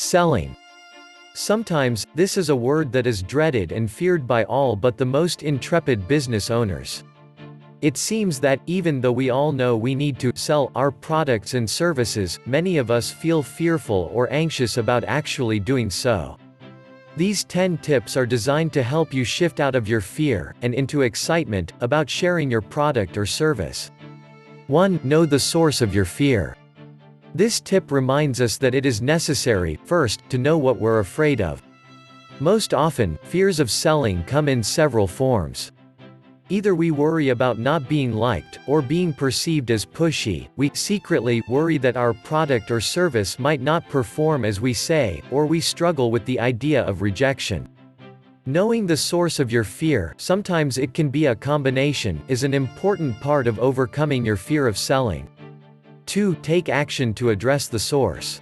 Selling. Sometimes, this is a word that is dreaded and feared by all but the most intrepid business owners. It seems that, even though we all know we need to sell our products and services, many of us feel fearful or anxious about actually doing so. These 10 tips are designed to help you shift out of your fear and into excitement about sharing your product or service. 1. Know the source of your fear. This tip reminds us that it is necessary, first, to know what we're afraid of. Most often, fears of selling come in several forms. Either we worry about not being liked, or being perceived as pushy, we secretly worry that our product or service might not perform as we say, or we struggle with the idea of rejection. Knowing the source of your fear, sometimes it can be a combination, is an important part of overcoming your fear of selling. 2. Take action to address the source.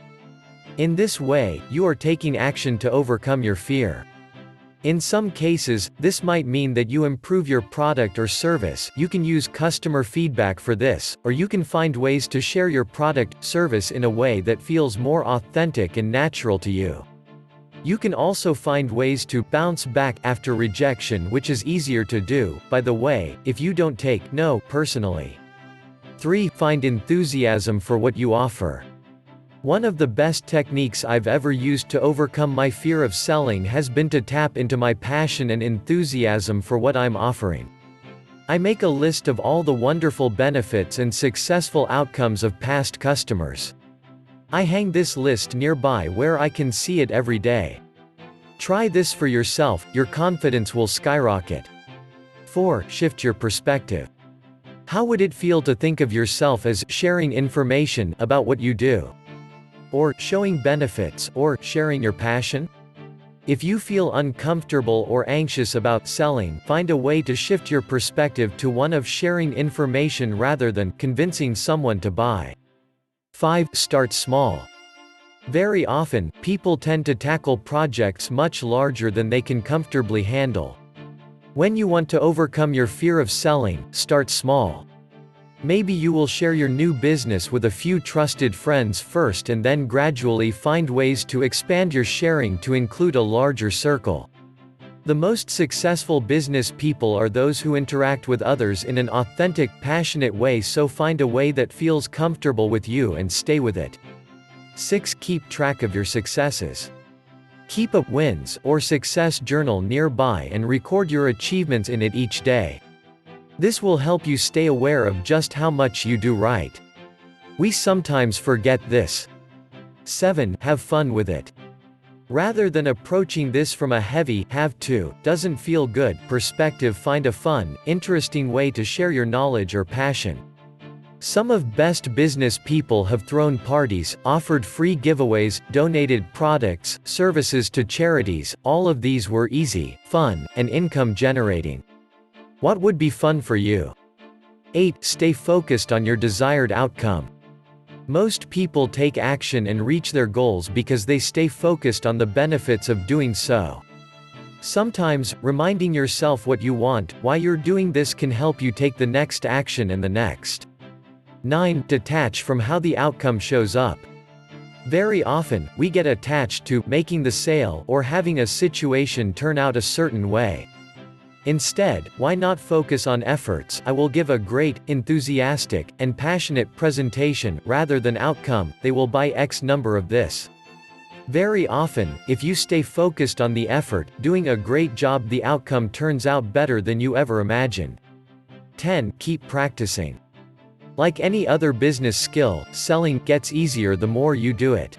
In this way, you are taking action to overcome your fear. In some cases, this might mean that you improve your product or service. You can use customer feedback for this, or you can find ways to share your product, service in a way that feels more authentic and natural to you. You can also find ways to bounce back after rejection, which is easier to do, by the way, if you don't take no personally. 3. Find enthusiasm for what you offer. One of the best techniques I've ever used to overcome my fear of selling has been to tap into my passion and enthusiasm for what I'm offering. I make a list of all the wonderful benefits and successful outcomes of past customers. I hang this list nearby where I can see it every day. Try this for yourself, your confidence will skyrocket. 4. Shift your perspective. How would it feel to think of yourself as sharing information about what you do? Or showing benefits, or sharing your passion? If you feel uncomfortable or anxious about selling, find a way to shift your perspective to one of sharing information rather than convincing someone to buy. 5. Start small. Very often, people tend to tackle projects much larger than they can comfortably handle. When you want to overcome your fear of selling, start small. Maybe you will share your new business with a few trusted friends first and then gradually find ways to expand your sharing to include a larger circle. The most successful business people are those who interact with others in an authentic, passionate way, so find a way that feels comfortable with you and stay with it. 6. Keep track of your successes. Keep a wins or success journal nearby and record your achievements in it each day. This will help you stay aware of just how much you do right. We sometimes forget this. 7. Have fun with it. Rather than approaching this from a heavy, have to, doesn't feel good perspective, find a fun, interesting way to share your knowledge or passion. Some of best business people have thrown parties, offered free giveaways, donated products, services to charities. All of these were easy, fun, and income generating. What would be fun for you? 8. Stay focused on your desired outcome. Most people take action and reach their goals because they stay focused on the benefits of doing so. Sometimes, reminding yourself what you want, why you're doing this, can help you take the next action and the next. 9. Detach from how the outcome shows up. Very often, we get attached to making the sale or having a situation turn out a certain way. Instead, why not focus on efforts? I will give a great, enthusiastic, and passionate presentation, rather than outcome, they will buy X number of this. Very often, if you stay focused on the effort, doing a great job, the outcome turns out better than you ever imagined. 10. Keep practicing. Like any other business skill, selling gets easier the more you do it.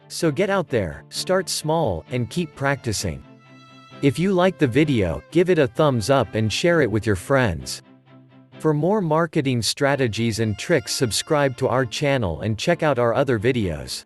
So get out there, start small, and keep practicing. If you like the video, give it a thumbs up and share it with your friends. For more marketing strategies and tricks, subscribe to our channel and check out our other videos.